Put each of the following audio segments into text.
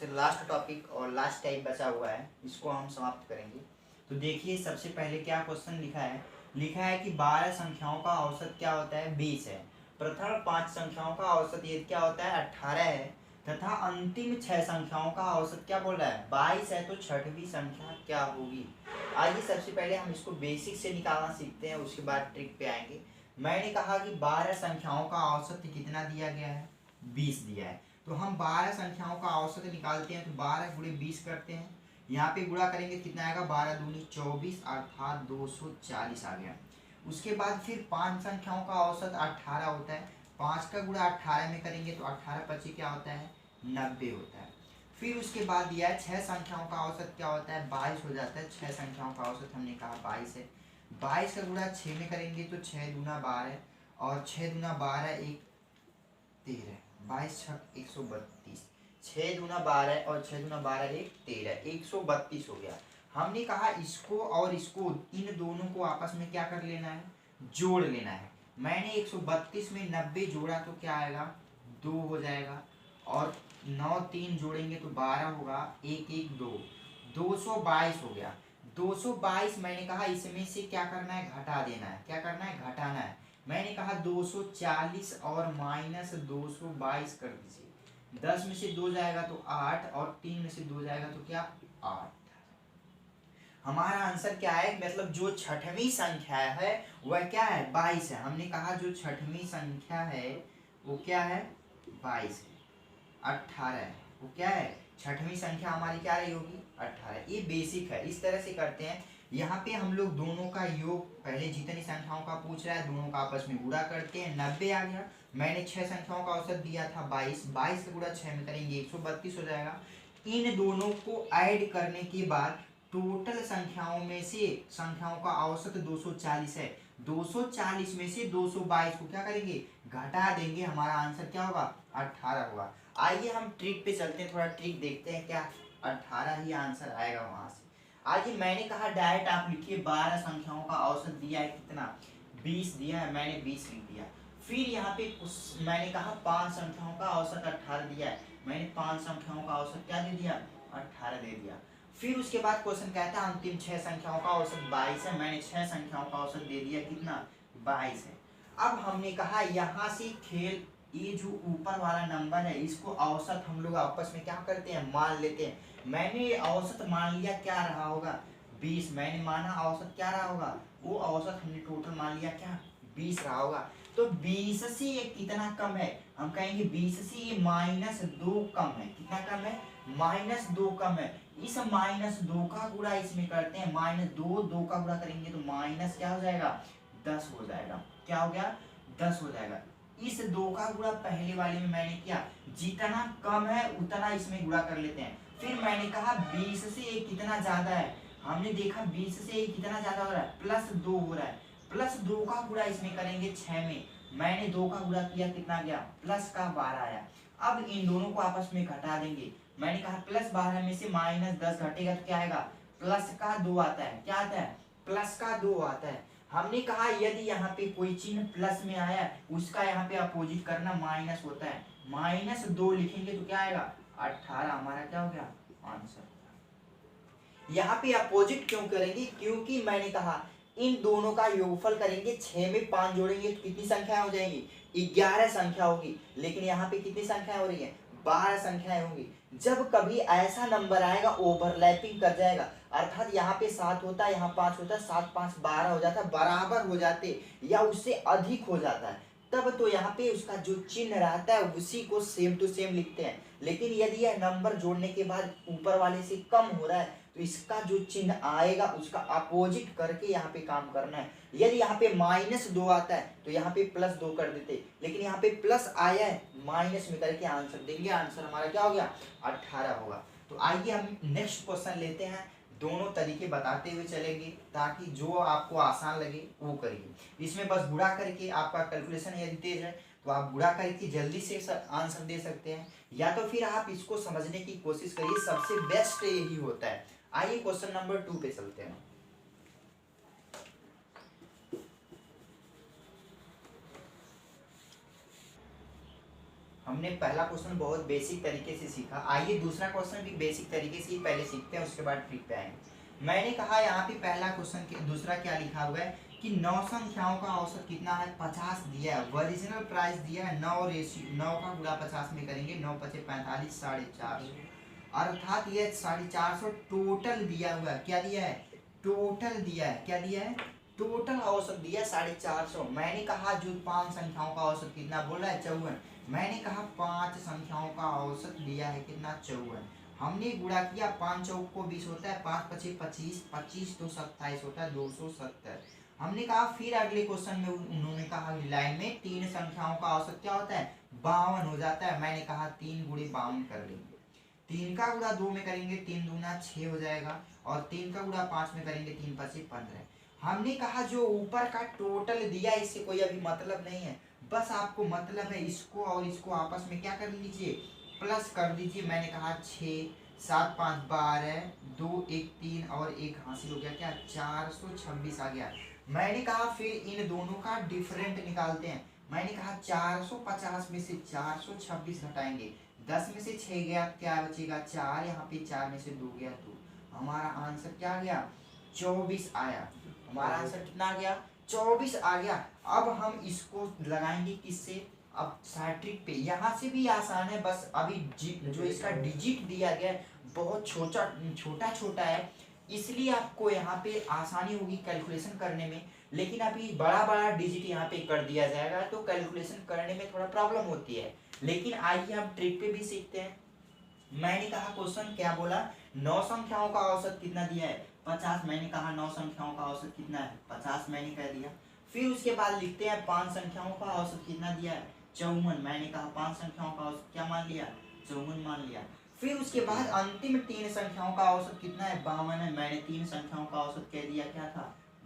सबसे last topic और last type बचा हुआ है, इसको हम समाप्त करेंगे। तो देखिए सबसे पहले क्या क्वेश्चन लिखा है कि 12 संख्याओं का औसत क्या होता है, 20 है। प्रथम 5 संख्याओं का औसत ये क्या होता है, 18 है। तथा अंतिम 6 संख्याओं का औसत क्या बोल रहा है, 22 है। तो छठवीं संख्या क्या होगी। आइए सबसे पहले हम इसको बेसिक से निकालना सीखते हैं, उसके बाद ट्रिक पे आएंगे। मैंने कहा कि 12 संख्याओं का औसत कितना दिया गया है, 20 दिया है। तो हम 12 संख्याओं का औसत निकालते हैं, तो 12 गुणे 20 करते हैं। यहाँ पे गुणा करेंगे तो कितना आएगा, 12 दूनी 24 अर्थात 240 आ गया। उसके बाद फिर 5 संख्याओं का औसत 18 होता है। 5 का गुणा 18 में करेंगे तो 18 25 क्या होता है, 90 होता है। फिर उसके बाद दिया है 6 संख्याओं का औसत क्या होता है, 22 हो जाता है। 6 संख्याओं का औसत हमने कहा 22 है। 22 का गुणा 6 में करेंगे तो 6 दूना 12 और 6 दूना 12 एक 13, 22 छक 132। 6 दूना 12 और 6 दूना 12 एक 13, 132 हो गया। हमने कहा इसको और इसको, इन दोनों को आपस में क्या कर लेना है, जोड़ लेना है। मैंने 132 में 90 जोड़ा तो क्या आएगा, 2 हो जाएगा। और 9 3 जोड़ेंगे तो 12 होगा, 1 1 2, 222 हो गया। 222 मैंने कहा इसमें से क्या करना है, घटा देना है। क्या करना है, घटाना है। मैंने कहा 240 और माइनस 222 कर दीजिए। 10 में से 2 जाएगा तो 8 और 3 में से 2 जाएगा तो क्या, 8। हमारा आंसर क्या है, मतलब जो छठवीं संख्या है वह क्या है, 22 है। हमने कहा जो छठवीं संख्या है वो क्या है, 22 है। 18 है, वो क्या है, छठवीं संख्या हमारी क्या रही होगी, 18। ये बेसिक है, इस तरह से करते हैं। यहाँ पे हम लोग दोनों का योग, पहले जितनी संख्याओं का पूछ रहा है दोनों का आपस में गुणा करते हैं, 90 आ गया। मैंने 6 संख्याओं का औसत दिया था 22, 22 का गुणा 6 में करेंगे 132 हो जाएगा। इन दोनों को ऐड करने के बाद टोटल संख्याओं में से संख्याओं का औसत 240 है। 240 में से 222 को क्या करेंगे, घटा देंगे। हमारा आंसर क्या होगा, 18 होगा। आइए हम ट्रिक पे चलते हैं, थोड़ा ट्रिक देखते हैं, क्या 18 ही आंसर आएगा वहां से। आइए मैंने कहा डायरेक्ट आप लिखिए, 12 संख्याओं का औसत दिया है कितना, 20 दिया है, मैंने 20 लिख दिया। फिर यहाँ पे मैंने कहा 5 संख्याओं का औसत 18 दिया है, मैंने 5 संख्याओं का औसत क्या दे दिया, 18 दे दिया। फिर उसके बाद क्वेश्चन कहता है अंतिम 6 संख्याओं का औसत 22 है, मैंने 6 संख्याओं का औसत दे दिया कितना, 22 है। अब हमने कहा यहाँ से खेल, ये जो ऊपर वाला नंबर है इसको औसत हम लोग आपस में क्या करते हैं, मान लेते हैं। मैंने औसत मान लिया क्या रहा होगा, 20। मैंने माना औसत क्या रहा होगा, वो औसत हमने टोटल मान लिया क्या, 20 रहा होगा। तो 20 से ये कितना कम है, हम कहेंगे 20 से ये -2 कम है। कितना कम है, -2 कम है। इस -2 का गुणा इसमें करते हैं, -2 2 का गुणा करेंगे तो माइनस क्या हो जाएगा, 10 हो जाएगा। क्या हो गया, 10 हो जाएगा। इस 2 का गुणा पहले वाले में मैंने किया, जितना कम है उतना इसमें गुणा कर लेते हैं। फिर मैंने कहा 20 से ये कितना ज्यादा है, हमने देखा 20 से ये कितना ज्यादा हो रहा है, +2 हो रहा है। +2 का गुणा इसमें करेंगे 6 में, मैंने 2 का गुणा किया कितना गया, +12 आया। अब इन दोनों को आपस में घटा देंगे। मैंने कहा +12 में से -10 घटेगा तो क्या आएगा, +2 आता है। क्या आता है, +2 आता है। हमने कहा यदि यहाँ पे कोई चिन्ह प्लस में आया उसका यहाँ पे अपोजिट करना माइनस होता है। -2 लिखेंगे तो क्या आएगा, 18। हमारा क्या हो गया आंसर। यहाँ पे अपोजिट क्यों करेंगे, क्योंकि मैंने कहा इन दोनों का योगफल करेंगे, 6 में 5 जोड़ेंगे तो कितनी संख्या हो जाएंगी, 11 संख्या होगी। लेकिन यहाँ पे कितनी संख्या हो रही है, 12 संख्याएं होंगी। जब कभी ऐसा नंबर आएगा ओवरलैपिंग कर जाएगा, अर्थात यहाँ पे 7 होता है, यहाँ 5 होता है, 7 5 12 हो जाता है, बराबर हो जाते या उससे अधिक हो जाता है, तब तो यहाँ पे उसका जो चिन्ह रहता है उसी को सेम टू सेम लिखते हैं। लेकिन यदि यह नंबर जोड़ने के बाद ऊपर वाले से कम हो रहा है तो इसका जो चिन्ह आएगा उसका अपोजिट करके यहाँ पे काम करना है। यदि यहाँ पे -2 आता है तो यहाँ पे +2 कर देते, लेकिन यहाँ पे प्लस आया है, माइनस में करके आंसर देंगे। आंसर हमारा क्या हो गया, 18 होगा। तो आइए हम नेक्स्ट क्वेश्चन लेते हैं, दोनों तरीके बताते हुए चलेंगे ताकि जो आपको आसान लगे वो करिए। इसमें बस गुणा करके आपका कैलकुलेशन यदि तेज है तो आप गुणा करके जल्दी से आंसर दे सकते हैं, या तो फिर आप इसको समझने की कोशिश करिए, सबसे बेस्ट यही होता है। आइए क्वेश्चन नंबर 2 पे चलते हैं। हमने पहला क्वेश्चन बहुत बेसिक तरीके से सीखा। आइए दूसरा क्वेश्चन भी बेसिक तरीके से ही पहले सीखते हैं, उसके बाद ट्रिक पे आएंगे। मैंने कहा यहाँ पे पहला क्वेश्चन के दूसरा क्या लिखा हुआ है कि 9 संख्याओं का औसत कितना है, 50 दिया है। ओरिजिनल प्राइस दिया है 9 का गुणा 50 में करेंगे, 9 पचे 45, 450, अर्थात ये 450 टोटल दिया हुआ है। क्या दिया है, टोटल दिया है। क्या दिया है, टोटल औसत दिया 450। मैंने कहा जो 5 संख्याओं का औसत कितना बोल रहा है, 54। मैंने कहा 5 संख्याओं का औसत दिया है कितना, 54। हमने गुणा किया, 5 चौक को 20 होता है, 5 पचे 25, 25 तो 27 होता है, 270। हमने कहा फिर अगले क्वेश्चन में उन्होंने कहा लाइन में 3 संख्याओं का औसत क्या होता है, 52 हो जाता है। मैंने कहा 3 गुणे 52 कर लेंगे, 3 का गुणा 2 में करेंगे, 3 दूना 6 हो जाएगा, और 3 का गुणा 5 में करेंगे, 3 पचे 15। हमने कहा जो ऊपर का टोटल दिया इससे कोई अभी मतलब नहीं है, बस आपको मतलब है इसको और इसको आपस में क्या कर लीजिए, प्लस कर दीजिए। मैंने कहा 6, 7, 5, 12, 2, 1, 3 और 1 हासिल हो गया, क्या 426 आ गया। मैंने कहा फिर इन दोनों का डिफरेंट निकालते हैं। मैंने कहा 450 में से 426 घटाएंगे, 10 में से 6 गया, क्या बचेगा 4, यहाँ पे 4 में से 2 गया 2। हमारा आंसर क्या आ गया, 24 आया। हमारा आंसर कितना आ गया, 24 आ गया। अब हम इसको लगाएंगे किससे, अब सैट्रिक पे। यहाँ से भी आसान है, बस अभी जो इसका डिजिट दिया गया है बहुत छोटा छोटा है, इसलिए आपको यहाँ पे आसानी होगी कैलकुलेशन करने में। लेकिन अभी बड़ा बड़ा डिजिट यहाँ पे कर दिया जाएगा तो कैलकुलेशन करने में थोड़ा प्रॉब्लम होती है। लेकिन आइए हम ट्रिक पे भी सीखते हैं। मैंने कहा क्वेश्चन क्या बोला, 9 संख्याओं का औसत कितना दिया है, 50। मैंने कहा 9 संख्याओं का औसत कितना है, 50 मैंने कह दिया। फिर उसके बाद लिखते हैं 5 संख्याओं का औसत कितना दिया है, 54। मैंने कहा 5 संख्याओं का औसत क्या मान लिया, 54 मान लिया। फिर उसके बाद अंतिम 3 संख्याओं का औसत कितना है, 52 है। मैंने 3 संख्याओं का औसत कह दिया, क्या था,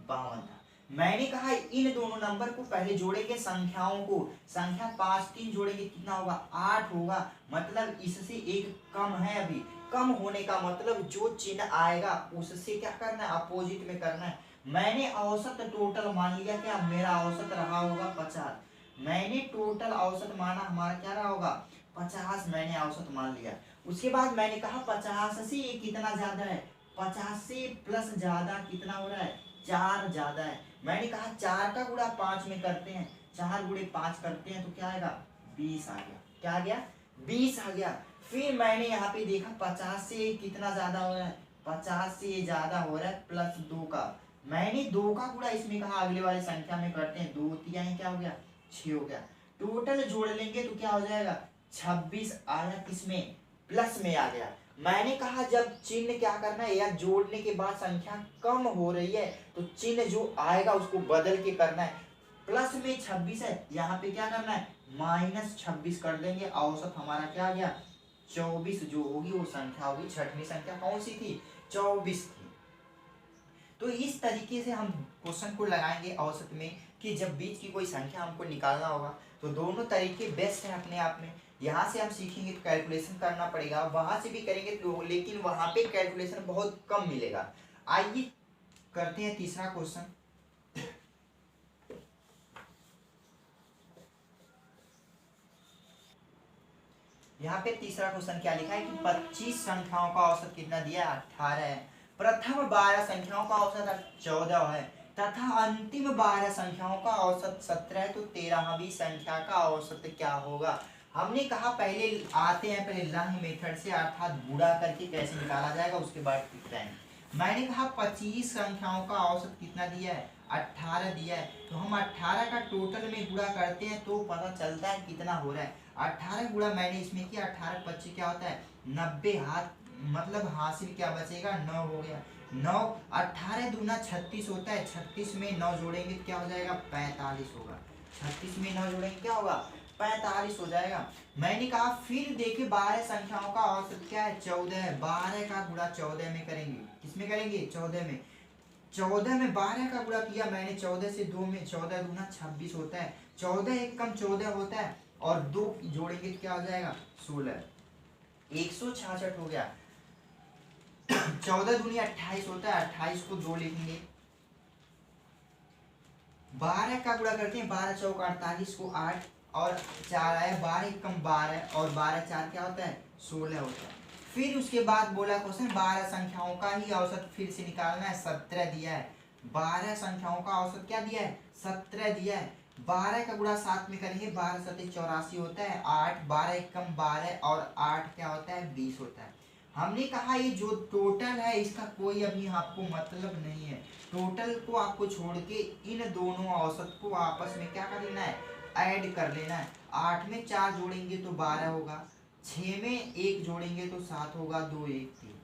52 था। मैंने कहा इन दोनों नंबर को पहले जोड़ेंगे संख्याओं को, संख्या 5 3 जोड़ेंगे कितना होगा, 8 होगा। मतलब इससे एक कम है, अभी कम होने का मतलब जो चिन्ह आएगा उससे क्या करना है, अपोजिट में करना है। मैंने औसत टोटल मान लिया, क्या मेरा औसत रहा होगा 50। मैंने टोटल औसत माना, हमारा क्या रहा होगा 50, मैंने औसत मान लिया। उसके बाद मैंने कहा 50 से ये कितना ज्यादा है, 50 से प्लस ज्यादा कितना हो रहा है, 4 ज्यादा है। मैंने कहा 4 का गुणा 5 में करते हैं, 4 गुणे 5 करते हैं तो क्या आएगा, 20 आ गया। क्या आ गया, 20 आ गया। फिर मैंने यहाँ पे देखा 50 से कितना ज्यादा हो रहा है, 50 से ये ज्यादा हो रहा है प्लस 2 का। मैंने 2 का गुणा इसमें कहा अगले वाले संख्या में करते हैं, 2 तिहाई क्या हो गया, 6 हो गया। टोटल जोड़ लेंगे तो क्या हो जाएगा, 26 आया, किसमें, प्लस में आ गया। मैंने कहा जब चिन्ह क्या करना है, या जोड़ने के बाद संख्या कम हो रही है तो चिन्ह जो आएगा उसको बदल के करना है। प्लस में 26 है, यहाँ पे क्या करना है, -26 कर देंगे। औसत हमारा क्या आ गया, 24 जो होगी वो संख्या होगी, छठवीं संख्या कौन सी थी, 24 थी। तो इस तरीके से हम क्वेश्चन को लगाएंगे औसत में, कि जब बीच की कोई संख्या हमको निकालना होगा तो दोनों तरीके बेस्ट हैं अपने आप में। यहाँ से हम सीखेंगे तो कैलकुलेशन करना पड़ेगा, वहां से भी करेंगे तो, लेकिन वहां पे कैलकुलेशन बहुत कम मिलेगा। आइए करते हैं तीसरा क्वेश्चन। यहाँ पे तीसरा क्वेश्चन क्या लिखा है कि 25 संख्याओं का औसत कितना दिया है, 18 है। प्रथम 12 संख्याओं का औसत 14 है तथा अंतिम 12 संख्याओं का औसत 17 है, तो 13वीं संख्या का औसत क्या होगा। हमने कहा पहले आते हैं, पहले लंग मेथड से, अर्थात गुणा करके कैसे निकाला जाएगा, उसके बाद लिखते हैं। मैंने कहा 25 संख्याओं का औसत कितना दिया है, 18 दिया है। तो हम 18 का टोटल में गुणा करते हैं तो पता चलता है कितना हो रहा है। 18 गुणा मैंने इसमें किया, 18 25 क्या होता है 90, हाथ मतलब हासिल क्या बचेगा, 9 हो गया। 9 18 दूना 36 होता है, 36 में 9 जोड़ेंगे क्या हो जाएगा, 45 होगा। 36 में 9 जोड़ेंगे क्या होगा, 45 हो जाएगा। मैंने कहा फिर देखिए 12 संख्याओं का औसत क्या है, 14 है। 12 का गुणा 14 में करेंगे, किसमें करेंगे, 14 में। 14 में 12 का गुणा किया मैंने, 14 से 2 में, 14 दूना 26 होता है। 14 एक कम 14 होता है, और 2 जोड़ेंगे तो क्या हो जाएगा, 16, 166 हो गया। 14 दूनी 28 होता है, 28 को 2 लिखेंगे। 12 का गुणा करते हैं, 12 चौक 48 को 8, और 4 आया, 12 एक कम 12 और 12 4 क्या होता है 16 होता है। फिर उसके बाद बोला क्वेश्चन 12 संख्याओं का ही औसत फिर से निकालना है, 17 दिया है। 12 संख्याओं का औसत क्या दिया है 17 दिया है। 12 का गुणा 7 में करेंगे, 12 7 84 होता है, 8 12 एक कम 12 और 8 क्या होता है 20 होता है। हमने कहा ये जो टोटल है इसका कोई अभी आपको मतलब नहीं है, टोटल को आपको छोड़ के इन दोनों औसत को आपस में क्या कर लेना है ऐड कर लेना है। 8 में 4 जोड़ेंगे तो 12 होगा, 6 में 1 जोड़ेंगे तो 7 होगा, 2 1 3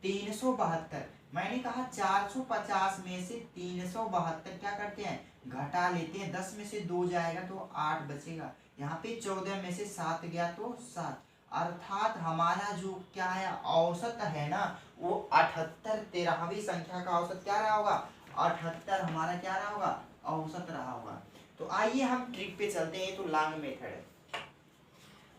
372। मैंने कहा 450 में से 372 क्या करते हैं घटा लेते हैं, 10 में से 2 जाएगा तो 8 बचेगा, यहाँ पे 14 में से 7 गया तो 7, अर्थात हमारा जो क्या है औसत है ना वो 78, 13वीं संख्या का औसत क्या रहा होगा 78 हमारा क्या रहा होगा औसत रहा होगा। तो आइए हम ट्रिक पे चलते हैं, तो लॉन्ग मेथड है।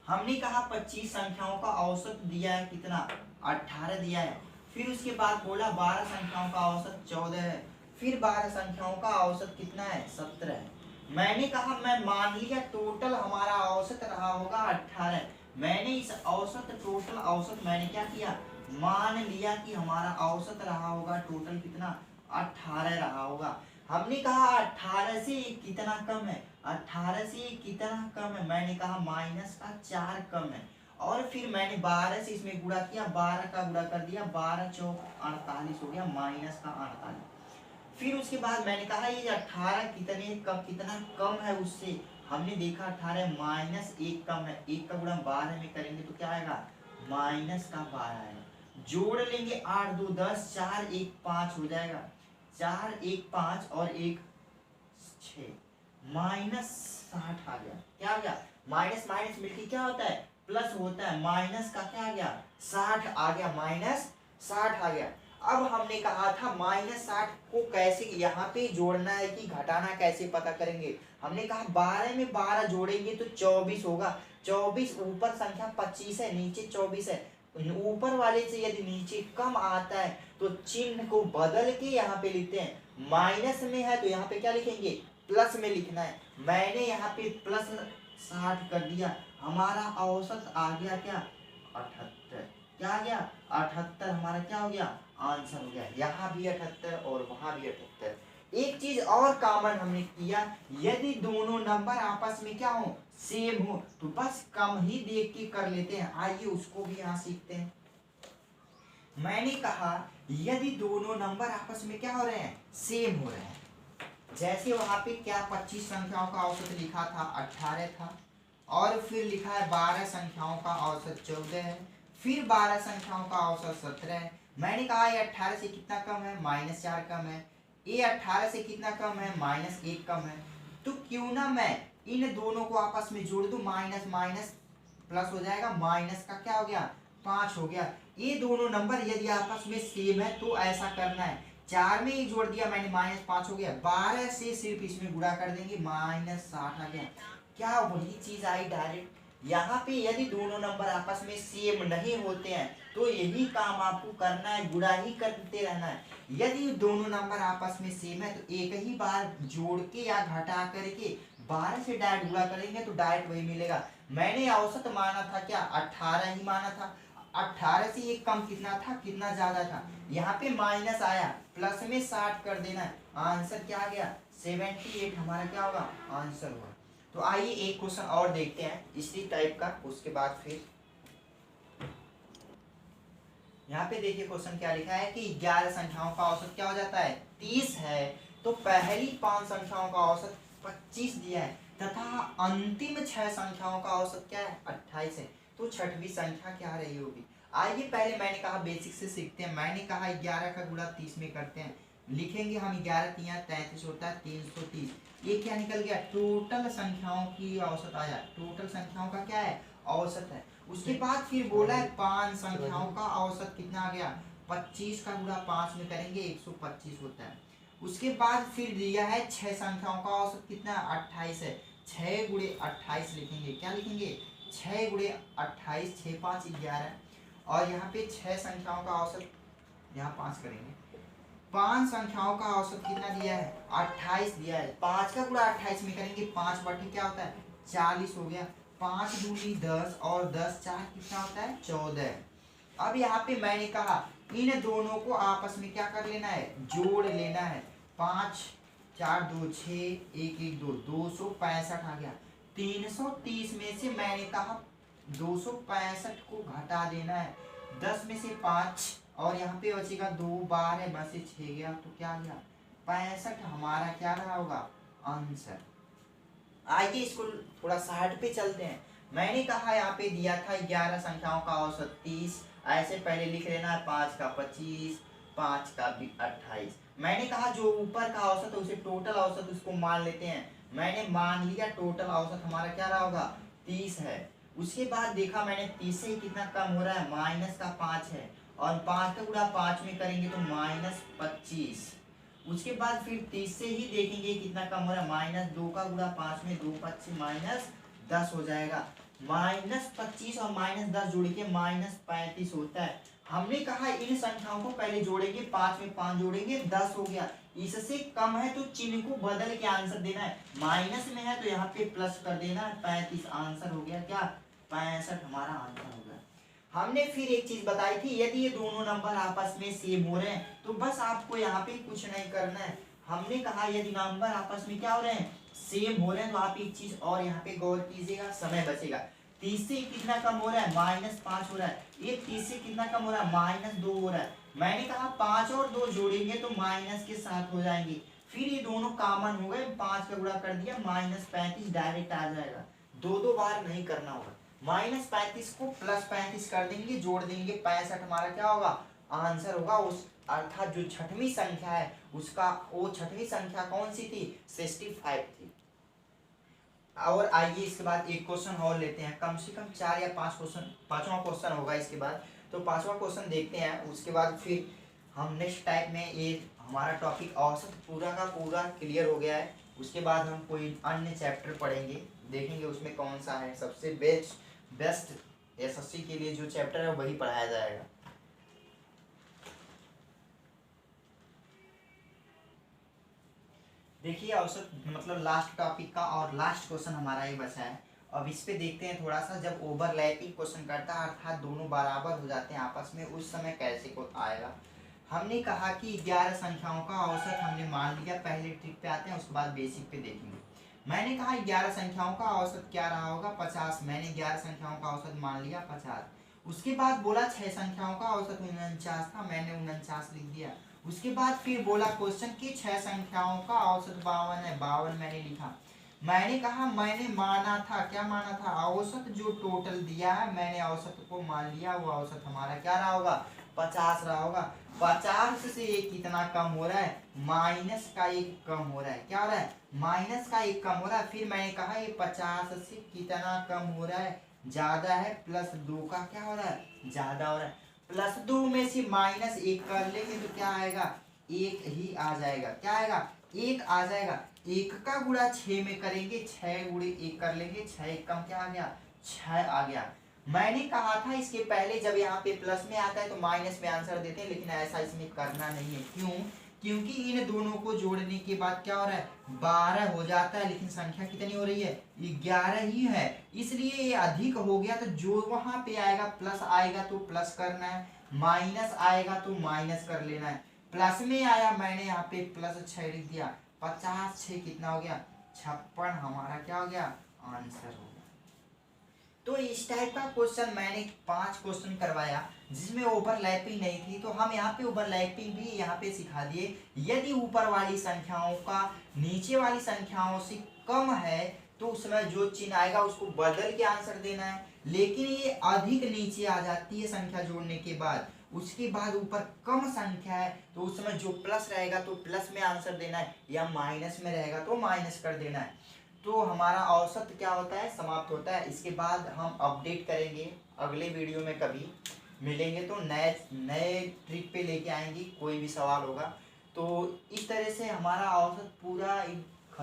हमने कहा 25 संख्याओं का औसत दिया है कितना 18 दिया है, फिर उसके बाद बोला 12 संख्याओं का औसत 14 है, फिर 12 संख्याओं का औसत कितना है 17 है। मैंने कहा मैं मान लिया टोटल हमारा औसत रहा होगा 18, मैंने इस औसत टोटल औसत मैंने क्या किया मान लिया कि हमारा औसत रहा होगा टोटल कितना 18 रहा होगा। हमने कहा 18 से कितना कम है 18 से कितना कम है, मैंने कहा माइनस का 4 कम है, और फिर मैंने 12 से इसमें गुणा किया, 12 का गुणा कर दिया, 12 चौक 48 हो गया माइनस का 48। फिर उसके बाद मैंने कहा ये 18 कितना कम है उससे, हमने देखा 18 माइनस 1 कम है, 1 का गुणा 12 में करेंगे तो क्या आएगा माइनस का 12 आएगा, जोड़ लेंगे 8 2 10 4 1 5 हो जाएगा, 4 1 5 और 1 6 माइनस 60 आ गया। क्या आ गया माइनस माइनस मिलके क्या होता है प्लस होता है, माइनस का क्या आ गया 60 आ गया, माइनस 60 आ गया। अब हमने कहा था माइनस 60 को कैसे यहाँ पे जोड़ना है कि घटाना कैसे पता करेंगे, हमने कहा 12 में 12 जोड़ेंगे तो 24 होगा, 24 ऊपर संख्या 25 है नीचे 24 है, ऊपर वाले से यदि नीचे कम आता है तो चिन्ह को बदल के यहाँ पे लिखते हैं, माइनस में है तो यहाँ पे क्या लिखेंगे प्लस में लिखना है, मैंने यहाँ पे प्लस 60 कर दिया, हमारा औसत आ गया क्या 78, क्या आ गया 78 हमारा क्या हो गया आंसर हो गया, यहाँ भी 78 और वहां भी 78। एक चीज और कॉमन हमने किया, यदि दोनों नंबर आपस में क्या हो सेम हो तो बस कम ही देख के कर लेते हैं, आइए उसको भी यहाँ सीखते हैं। मैंने कहा यदि दोनों नंबर आपस में क्या हो रहे हैं सेम हो रहे हैं, जैसे वहां पे क्या 25 संख्याओं का औसत लिखा था 18 था, और फिर लिखा है 12 संख्याओं का औसत 14 है, फिर 12 संख्याओं का औसत 17 है। मैंने कहा ये 18 से कितना कम है माइनस 4 कम है, ये 18 से कितना कम है माइनस 1 कम है, तो क्यों ना मैं इन दोनों को आपस में जोड़ दूं, माइनस माइनस प्लस हो जाएगा, माइनस का क्या हो गया 5 हो गया। ये दोनों नंबर यदि आपस में सेम है तो ऐसा करना है, 4 में 1 जोड़ दिया मैंने माइनस 5 हो गया, 12 से सिर्फ इसमें गुणा कर देंगे माइनस 60 आ गया, क्या वही चीज आई डायरेक्ट। यहाँ पे यदि दोनों नंबर आपस में सेम नहीं होते हैं तो यही काम आपको करना है, गुणा ही करते रहना है। यदि दोनों नंबर आपस में सेम है तो एक ही बार जोड़ के या घटा करके 12 से डायरेक्ट गुणा करेंगे तो डायरेक्ट वही मिलेगा। मैंने औसत माना था क्या 18 ही माना था, 18 से एक कम कितना था कितना ज्यादा था, यहाँ पे माइनस आया प्लस में 60 कर देना, आंसर क्या आ गया 78 हमारा क्या होगा आंसर होगा। तो आइए एक क्वेश्चन और देखते हैं इसी टाइप का, उसके बाद फिर यहाँ पे देखिए क्वेश्चन क्या लिखा है कि 11 संख्याओं का औसत क्या हो जाता है 30 है, तो पहली 5 संख्याओं का औसत 25 दिया है तथा अंतिम 6 संख्याओं का औसत क्या है 28 है, तो छठवीं संख्या क्या रही होगी। आइए पहले मैंने कहा बेसिक से सीखते हैं, मैंने कहा 11 का गुणा 30 में करते हैं, लिखेंगे हम 11 तिया 33 होता है 330, ये क्या निकल गया टोटल संख्याओं की औसत आया, टोटल संख्याओं का क्या है औसत है। उसके बाद फिर बोला है 5 संख्याओं का औसत कितना आ गया 25 का गुणा 5 में करेंगे 125 होता है। उसके बाद फिर दिया है 6 संख्याओं का औसत कितना 28 है, 6 गुणे 28 लिखेंगे, क्या लिखेंगे 6 गुणे 28, 6 5 11, और यहाँ पे 6 संख्याओं का औसत यहाँ 5 करेंगे, 5 संख्याओं का औसत कितना दिया है 28 दिया है, 5 का गुणा 28 में करेंगे 5 बटे क्या होता है 40 हो गया। 5 दूनी 10 और 10 4 कितना होता है 14। अब यहाँ पे मैंने कहा इन दोनों को आपस में क्या कर लेना है, जोड़ लेना है। 5 4 2 6 1 1 2 265 आ गया। 330 में से मैंने कहा 265 को घटा देना है। 10 में से 5 और यहाँ पे बचेगा 2 12 में से 6 गया तो क्या गया 65 हमारा क्या रहा होगा आंसर। आइए इसको थोड़ा साइड पे चलते हैं। मैंने कहा यहाँ पे दिया था 11 संख्याओं का औसत 30, ऐसे पहले लिख लेना है 5 का 25, 5 का 28। मैंने कहा जो ऊपर का औसत है उसे टोटल औसत उसको मान लेते हैं। मैंने मान लिया टोटल औसत हमारा क्या रहा होगा 30 है। उसके बाद देखा मैंने 30 से कितना कम हो रहा है, माइनस का 5 है और 5 का गुणा 5 में करेंगे तो -25। उसके बाद फिर 30 से ही देखेंगे कितना कम हो रहा है, -2 का गुणा 5 में 2 25 -10 हो जाएगा। -25 और -10 जोड़ के -35 होता है। हमने कहा इन संख्याओं को पहले जोड़ेंगे, 5 में 5 जोड़ेंगे 10 हो गया। इससे कम है तो चिन्ह को बदल के आंसर देना है। माइनस में है तो यहाँ पे प्लस कर देना है। 35 आंसर हो गया क्या 65 हमारा आंसर हो गया। हमने फिर एक चीज बताई थी, यदि ये दोनों नंबर आपस में सेम हो रहे हैं तो बस आपको यहाँ पे कुछ नहीं करना है। हमने कहा यदि नंबर आपस में क्या हो रहे हैं सेम हो रहे हैं तो आप एक चीज और यहाँ पे गौर कीजिएगा, समय बचेगा। 30 से कितना कम हो रहा है -5 हो रहा है, ये 30 से कितना कम हो रहा है -2 हो रहा है। मैंने कहा 5 और 2 जोड़ेंगे तो माइनस के साथ हो जाएंगे। फिर ये दोनों कॉमन हो गए, 5 का गुणा कर दिया -35 डायरेक्ट आ जाएगा, दो बार नहीं करना होगा। -35 को +35 कर देंगे, जोड़ देंगे 65 हमारा क्या होगा आंसर होगा। उस अर्थात जो छठवीं संख्या है उसका, वो छठवीं संख्या कौन सी थी 65 थी। और आइए इसके बाद एक क्वेश्चन और लेते हैं, कम से कम 4 या 5 क्वेश्चन, 5वां क्वेश्चन होगा इसके बाद। तो 5वां क्वेश्चन देखते हैं, उसके बाद फिर हम नेक्स्ट टाइप में ये हमारा टॉपिक औसत पूरा का पूरा क्लियर हो गया है। उसके बाद हम कोई अन्य चैप्टर पढ़ेंगे, देखेंगे उसमें कौन सा है सबसे बेस्ट एसएससी के लिए जो चैप्टर है वही पढ़ाया जाएगा। देखिए औसत मतलब लास्ट टॉपिक का और लास्ट क्वेश्चन हमारा ये बचा है। अब इस पे देखते हैं थोड़ा सा, जब ओवरलैपिंग क्वेश्चन करता है अर्थात दोनों बराबर हो जाते हैं आपस में, उस समय कैसे को आएगा। हमने कहा कि 11 संख्याओं का औसत हमने मान लिया, पहले ट्रिक पे आते हैं उसके बाद बेसिक पे देखेंगे। मैंने कहा 11 संख्याओं का औसत क्या रहा होगा 50, मैंने 11 संख्याओं का औसत मान लिया 50। उसके बाद बोला 6 संख्याओं का औसत 49 था, मैंने 49 लिख दिया। उसके बाद फिर बोला क्वेश्चन की 6 संख्याओं का औसत 52 है, 52 मैंने लिखा। मैंने कहा मैंने माना था, क्या माना था औसत जो टोटल दिया है मैंने औसत को मान लिया, वो औसत हमारा क्या रहा होगा 50 रहा होगा। 50 से ये कितना कम हो रहा है माइनस का 1 कम हो रहा है, क्या हो रहा है माइनस का 1 कम हो रहा है। फिर मैंने कहा ये 50 से कितना कम हो रहा है ज्यादा है, +2 का क्या हो रहा है ज्यादा हो रहा है। +2 में से -1 कर लेंगे तो क्या आएगा 1 ही आ जाएगा, क्या आएगा 1 आ जाएगा। 1 का गुणा 6 में करेंगे, 6 गुणे 1 कर लेंगे, 6 1 कम क्या आ गया 6 आ गया। मैंने कहा था इसके पहले जब यहाँ पे प्लस में आता है तो माइनस में आंसर देते हैं, लेकिन ऐसा इसमें करना नहीं है। क्यों, क्योंकि इन दोनों को जोड़ने के बाद क्या हो रहा है 12 हो जाता है, लेकिन संख्या कितनी हो रही है 11 ही है, इसलिए ये अधिक हो गया। तो जो वहां पे आएगा प्लस आएगा तो प्लस करना है, माइनस आएगा तो माइनस कर लेना है। प्लस में आया मैंने यहाँ पे +6 लिख दिया, 50 6 कितना हो गया 56 हमारा क्या हो गया आंसर हो गया। तो इस टाइप का क्वेश्चन मैंने 5 क्वेश्चन करवाया जिसमें ओवरलैपिंग नहीं थी, तो हम यहाँ पे ओवरलैपिंग भी यहाँ पे सिखा दिए। यदि ऊपर वाली संख्याओं का नीचे वाली संख्याओं से कम है तो उसमें जो चिन्ह आएगा उसको बदल के आंसर देना है। लेकिन ये अधिक नीचे आ जाती है संख्या जोड़ने के बाद, उसके बाद ऊपर कम संख्या है तो उसमें जो प्लस रहेगा तो प्लस में आंसर देना है, या माइनस में रहेगा तो माइनस कर देना है। तो हमारा औसत क्या होता है समाप्त होता है। इसके बाद हम अपडेट करेंगे अगले वीडियो में, कभी मिलेंगे तो नए ट्रिक पे लेके आएंगे, कोई भी सवाल होगा। तो इस तरह से हमारा औसत पूरा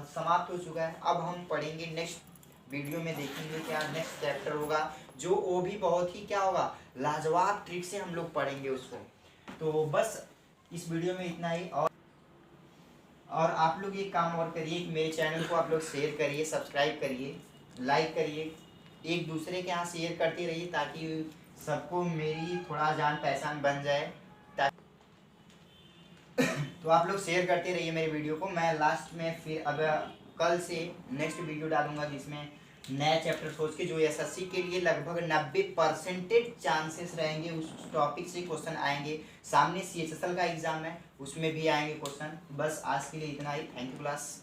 समाप्त हो चुका है। अब हम पढ़ेंगे नेक्स्ट वीडियो में, देखेंगे क्या नेक्स्ट चैप्टर होगा, जो वो भी बहुत ही क्या होगा लाजवाब ट्रिक से हम लोग पढ़ेंगे उसको। तो बस इस वीडियो में इतना ही। और आप लोग एक काम और करिए कि मेरे चैनल को आप लोग शेयर करिए, सब्सक्राइब करिए। लाइक करिए, एक दूसरे के यहाँ शेयर करते रहिए ताकि सबको मेरी थोड़ा जान पहचान बन जाए। तो आप लोग शेयर करते रहिए मेरे वीडियो को। मैं लास्ट में फिर अब कल से नेक्स्ट वीडियो डालूंगा जिसमें नया चैप्टर सोच के, जो एसएससी के लिए लगभग 90% चांसेस रहेंगे उस टॉपिक से क्वेश्चन आएंगे। सामने सीएचएसएल का एग्जाम है, उसमें भी आएंगे क्वेश्चन। बस आज के लिए इतना ही। Thank you class.